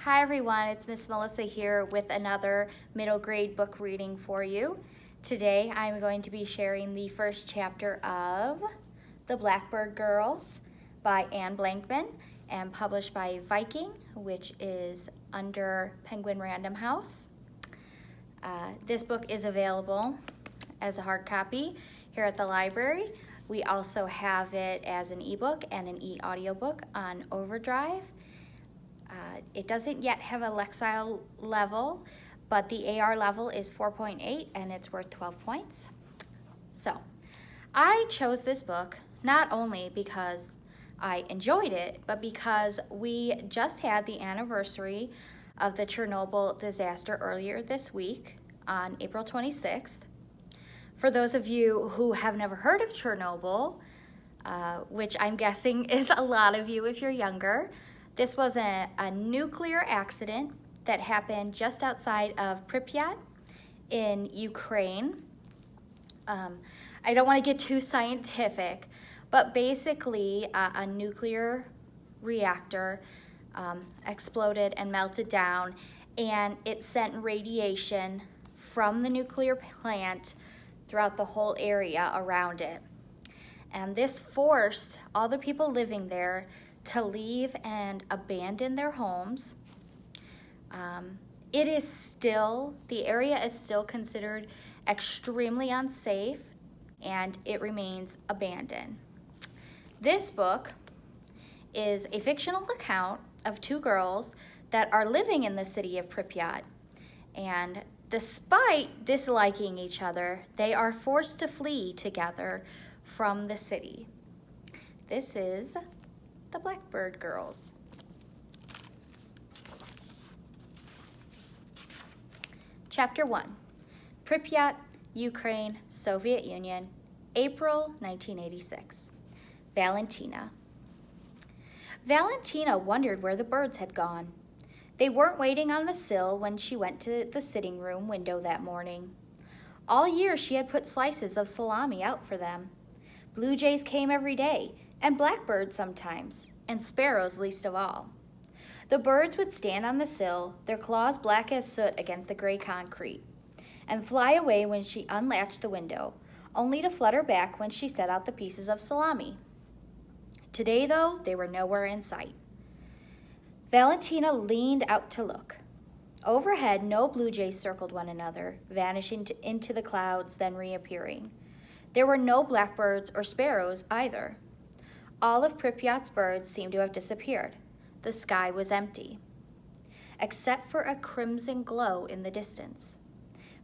Hi everyone, it's Miss Melissa here with another middle grade book reading for you. Today I'm going to be sharing the first chapter of The Blackbird Girls by Anne Blankman and published by Viking, which is under Penguin Random House. This book is available as a hard copy here at the library. We also have it as an ebook and an e-audiobook on Overdrive. It doesn't yet have a Lexile level, but the AR level is 4.8 and it's worth 12 points. So I chose this book not only because I enjoyed it, but because we just had the anniversary of the Chernobyl disaster earlier this week on April 26th. For those of you who have never heard of Chernobyl, which I'm guessing is a lot of you if you're younger, this was a nuclear accident that happened just outside of Pripyat in Ukraine. I don't want to get too scientific, but basically a nuclear reactor exploded and melted down, and it sent radiation from the nuclear plant throughout the whole area around it. And this forced all the people living there to leave and abandon their homes. The area is still considered extremely unsafe, and it remains abandoned. This book is a fictional account of two girls that are living in the city of Pripyat, and despite disliking each other, they are forced to flee together from the city. This is The Blackbird Girls. Chapter 1, Pripyat, Ukraine, Soviet Union, April 1986. Valentina. Valentina wondered where the birds had gone. They weren't waiting on the sill when she went to the sitting room window that morning. All year she had put slices of salami out for them. Blue jays came every day, and blackbirds sometimes, and sparrows least of all. The birds would stand on the sill, their claws black as soot against the gray concrete, and fly away when she unlatched the window, only to flutter back when she set out the pieces of salami. Today, though, they were nowhere in sight. Valentina leaned out to look. Overhead, no blue jays circled one another, vanishing into the clouds, then reappearing. There were no blackbirds or sparrows either. All of Pripyat's birds seemed to have disappeared. The sky was empty, except for a crimson glow in the distance.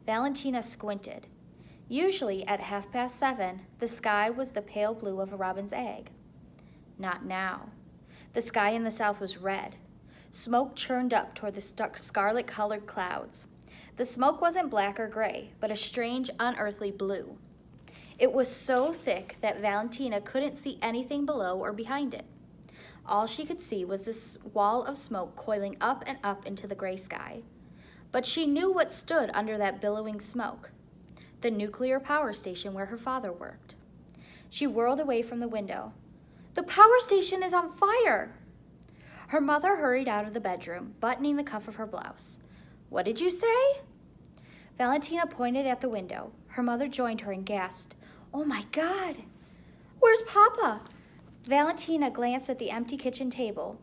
Valentina squinted. Usually at 7:30, the sky was the pale blue of a robin's egg. Not now. The sky in the south was red. Smoke churned up toward the scarlet-colored clouds. The smoke wasn't black or gray, but a strange, unearthly blue. It was so thick that Valentina couldn't see anything below or behind it. All she could see was this wall of smoke coiling up and up into the gray sky. But she knew what stood under that billowing smoke: the nuclear power station where her father worked. She whirled away from the window. "The power station is on fire!" Her mother hurried out of the bedroom, buttoning the cuff of her blouse. "What did you say?" Valentina pointed at the window. Her mother joined her and gasped, "Oh my God! Where's Papa?" Valentina glanced at the empty kitchen table.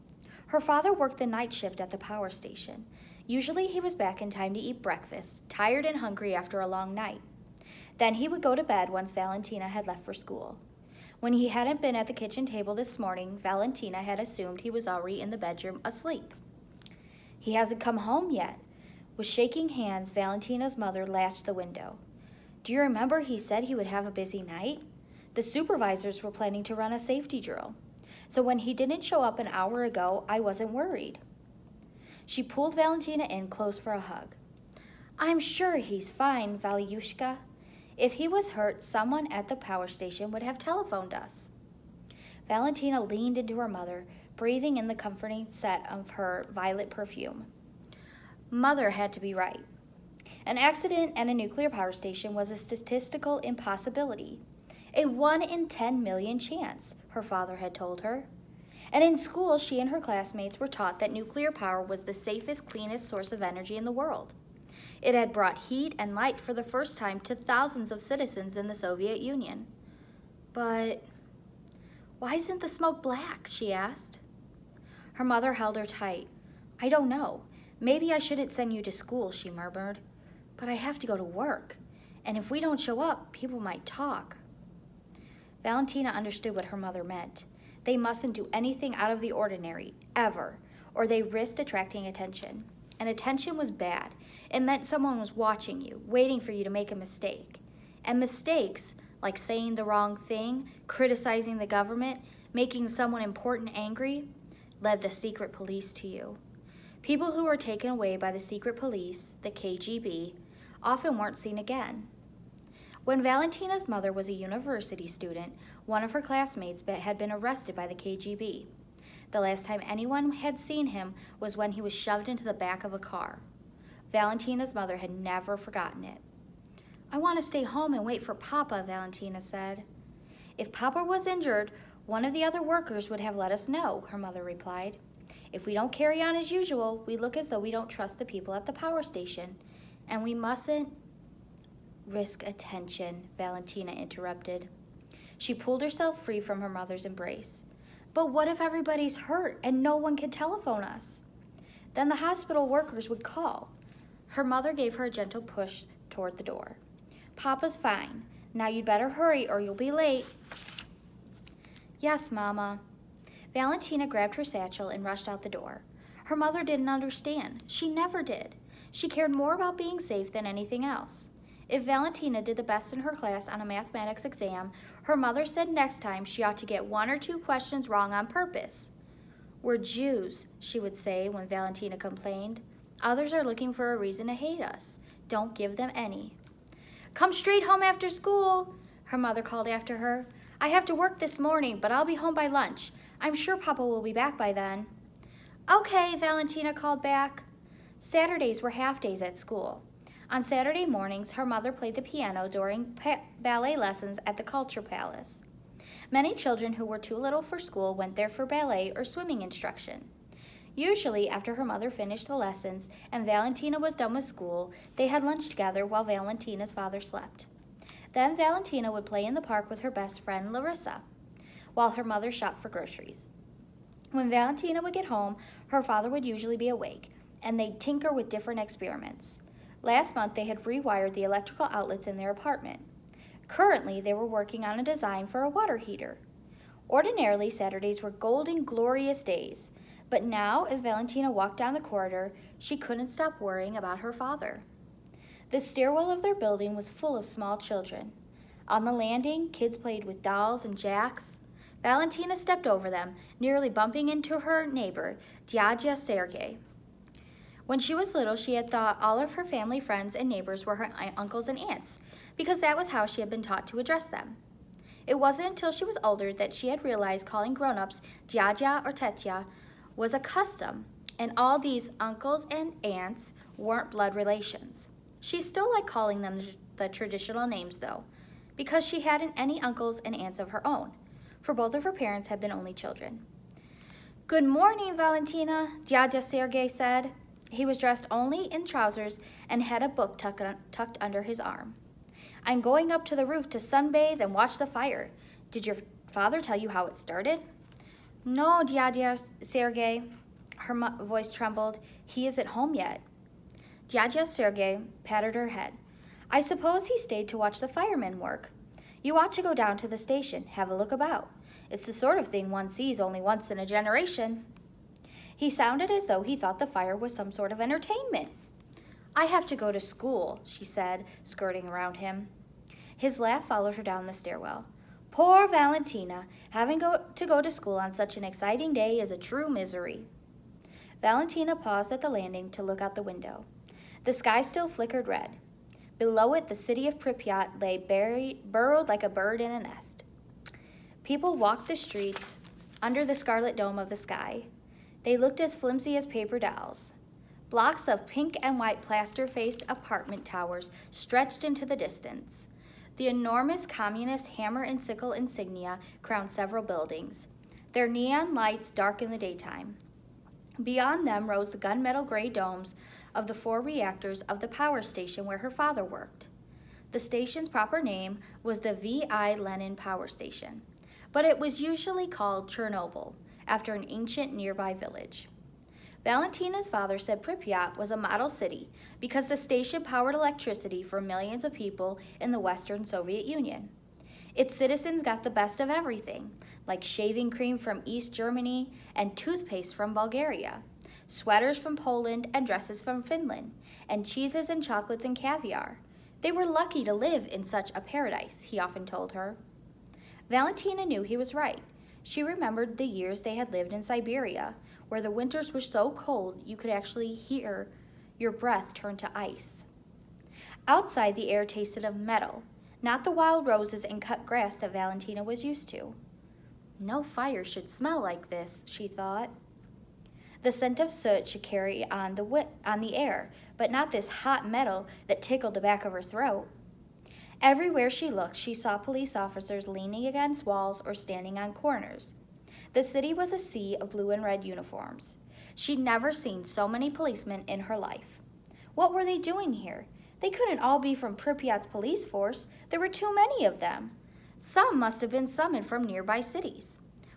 Her father worked the night shift at the power station. Usually he was back in time to eat breakfast, tired and hungry after a long night. Then he would go to bed once Valentina had left for school. When he hadn't been at the kitchen table this morning, Valentina had assumed he was already in the bedroom asleep. "He hasn't come home yet." With shaking hands, Valentina's mother latched the window. "Do you remember he said he would have a busy night? The supervisors were planning to run a safety drill. So when he didn't show up an hour ago, I wasn't worried." She pulled Valentina in close for a hug. "I'm sure he's fine, Valyushka. If he was hurt, someone at the power station would have telephoned us." Valentina leaned into her mother, breathing in the comforting scent of her violet perfume. Mother had to be right. An accident at a nuclear power station was a statistical impossibility. A 1 in 10 million chance, her father had told her. And in school, she and her classmates were taught that nuclear power was the safest, cleanest source of energy in the world. It had brought heat and light for the first time to thousands of citizens in the Soviet Union. But why isn't the smoke black? She asked. Her mother held her tight. I don't know. Maybe I shouldn't send you to school, she murmured. But I have to go to work. And if we don't show up, people might talk. Valentina understood what her mother meant. They mustn't do anything out of the ordinary, ever, or they risked attracting attention. And attention was bad. It meant someone was watching you, waiting for you to make a mistake. And mistakes, like saying the wrong thing, criticizing the government, making someone important angry, led the secret police to you. People who were taken away by the secret police, the KGB, often weren't seen again. When Valentina's mother was a university student, one of her classmates had been arrested by the KGB. The last time anyone had seen him was when he was shoved into the back of a car. Valentina's mother had never forgotten it. I want to stay home and wait for Papa, Valentina said. If Papa was injured, one of the other workers would have let us know, her mother replied. If we don't carry on as usual, we look as though we don't trust the people at the power station. And we mustn't risk attention, Valentina interrupted. She pulled herself free from her mother's embrace. But what if everybody's hurt and no one can telephone us? Then the hospital workers would call. Her mother gave her a gentle push toward the door. Papa's fine. Now you'd better hurry or you'll be late. Yes, Mama. Valentina grabbed her satchel and rushed out the door. Her mother didn't understand. She never did. She cared more about being safe than anything else. If Valentina did the best in her class on a mathematics exam, her mother said next time she ought to get 1 or 2 questions wrong on purpose. We're Jews, she would say when Valentina complained. Others are looking for a reason to hate us. Don't give them any. Come straight home after school, her mother called after her. I have to work this morning, but I'll be home by lunch. I'm sure Papa will be back by then. Okay, Valentina called back. Saturdays were half days at school. On Saturday mornings, her mother played the piano during ballet lessons at the Culture Palace. Many children who were too little for school went there for ballet or swimming instruction. Usually, after her mother finished the lessons and Valentina was done with school, they had lunch together while Valentina's father slept. Then Valentina would play in the park with her best friend, Larissa, while her mother shopped for groceries. When Valentina would get home, her father would usually be awake, and they'd tinker with different experiments. Last month, they had rewired the electrical outlets in their apartment. Currently, they were working on a design for a water heater. Ordinarily, Saturdays were golden, glorious days, but now, as Valentina walked down the corridor, she couldn't stop worrying about her father. The stairwell of their building was full of small children. On the landing, kids played with dolls and jacks. Valentina stepped over them, nearly bumping into her neighbor, Dyadya Sergey. When she was little, she had thought all of her family friends and neighbors were her uncles and aunts, because that was how she had been taught to address them. It wasn't until she was older that she had realized calling grown-ups Dyadya or Tetya was a custom, and all these uncles and aunts weren't blood relations. She still liked calling them the traditional names, though, because she hadn't any uncles and aunts of her own, for both of her parents had been only children. Good morning, Valentina, Dyadya Sergey said. He was dressed only in trousers and had a book tucked under his arm. I'm going up to the roof to sunbathe and watch the fire. Did your father tell you how it started? No, Dyadya Sergey. Her voice trembled. He isn't home yet. Dyadya Sergey patted her head. I suppose he stayed to watch the firemen work. You ought to go down to the station, have a look about. It's the sort of thing one sees only once in a generation. He sounded as though he thought the fire was some sort of entertainment. I have to go to school, she said, skirting around him. His laugh followed her down the stairwell. Poor Valentina, having to go to school on such an exciting day is a true misery. Valentina paused at the landing to look out the window. The sky still flickered red. Below it, the city of Pripyat lay burrowed like a bird in a nest. People walked the streets under the scarlet dome of the sky. They looked as flimsy as paper dolls. Blocks of pink and white plaster-faced apartment towers stretched into the distance. The enormous communist hammer and sickle insignia crowned several buildings. Their neon lights darkened the daytime. Beyond them rose the gunmetal gray domes of the 4 reactors of the power station where her father worked. The station's proper name was the V.I. Lenin Power Station, but it was usually called Chernobyl, after an ancient nearby village. Valentina's father said Pripyat was a model city because the station powered electricity for millions of people in the Western Soviet Union. Its citizens got the best of everything, like shaving cream from East Germany and toothpaste from Bulgaria, sweaters from Poland and dresses from Finland, and cheeses and chocolates and caviar. They were lucky to live in such a paradise, he often told her. Valentina knew he was right. She remembered the years they had lived in Siberia, where the winters were so cold you could actually hear your breath turn to ice. Outside, the air tasted of metal, not the wild roses and cut grass that Valentina was used to. No fire should smell like this, she thought. The scent of soot should carry on the air, but not this hot metal that tickled the back of her throat. Everywhere she looked, she saw police officers leaning against walls or standing on corners. The city was a sea of blue and red uniforms. She'd never seen so many policemen in her life. What were they doing here? They couldn't all be from Pripyat's police force. There were too many of them. Some must have been summoned from nearby cities.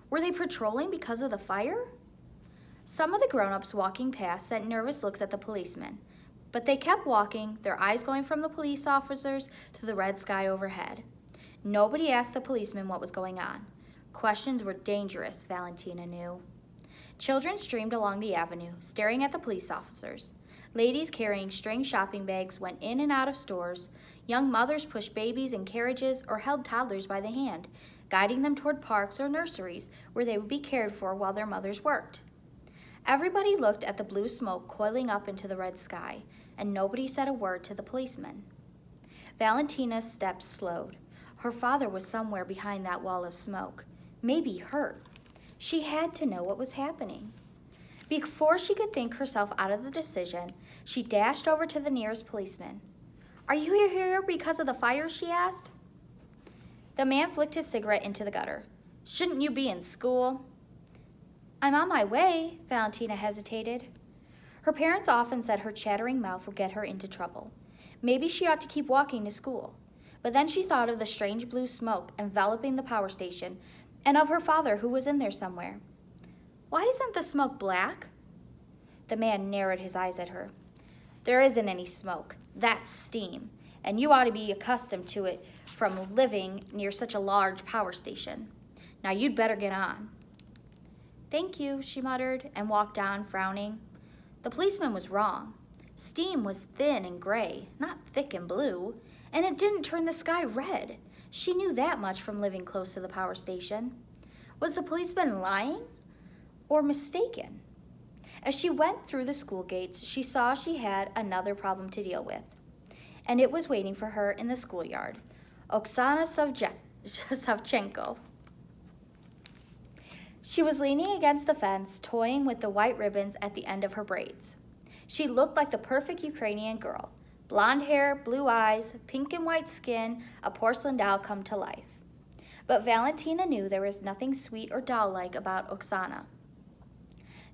Were they patrolling because of the fire? Some of the grown-ups walking past sent nervous looks at the policemen, but they kept walking, their eyes going from the police officers to the red sky overhead. Nobody asked the policemen what was going on. Questions were dangerous, Valentina knew. Children streamed along the avenue, staring at the police officers. Ladies carrying string shopping bags went in and out of stores. Young mothers pushed babies in carriages or held toddlers by the hand, guiding them toward parks or nurseries where they would be cared for while their mothers worked. Everybody looked at the blue smoke coiling up into the red sky, and nobody said a word to the policeman. Valentina's steps slowed. Her father was somewhere behind that wall of smoke, maybe hurt. She had to know what was happening. Before she could think herself out of the decision, she dashed over to the nearest policeman. "Are you here because of the fire?" she asked. The man flicked his cigarette into the gutter. "Shouldn't you be in school?" "I'm on my way," Valentina hesitated. Her parents often said her chattering mouth would get her into trouble. Maybe she ought to keep walking to school. But then she thought of the strange blue smoke enveloping the power station and of her father who was in there somewhere. "Why isn't the smoke black?" The man narrowed his eyes at her. "There isn't any smoke. That's steam, and you ought to be accustomed to it from living near such a large power station. Now you'd better get on." "Thank you," she muttered, and walked on, frowning. The policeman was wrong. Steam was thin and gray, not thick and blue, and it didn't turn the sky red. She knew that much from living close to the power station. Was the policeman lying or mistaken? As she went through the school gates, she saw she had another problem to deal with, and it was waiting for her in the schoolyard. Oksana Savchenko. She was leaning against the fence, toying with the white ribbons at the end of her braids. She looked like the perfect Ukrainian girl. Blonde hair, blue eyes, pink and white skin, a porcelain doll come to life. But Valentina knew there was nothing sweet or doll-like about Oksana.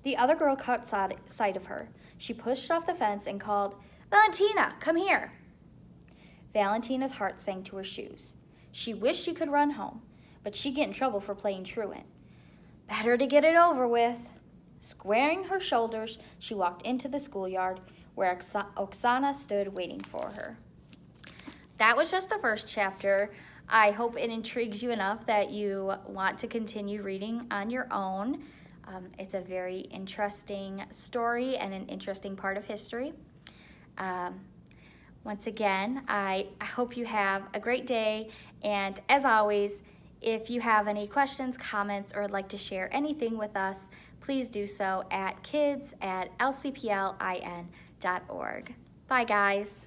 The other girl caught sight of her. She pushed off the fence and called, "Valentina, come here." Valentina's heart sank to her shoes. She wished she could run home, but she'd get in trouble for playing truant. Better to get it over with. Squaring her shoulders, she walked into the schoolyard where Oksana stood waiting for her. That was just the first chapter. I hope it intrigues you enough that you want to continue reading on your own. It's a very interesting story and an interesting part of history. Once again, I hope you have a great day, and as always, if you have any questions, comments, or would like to share anything with us, please do so at kids@lcplin.org. Bye, guys.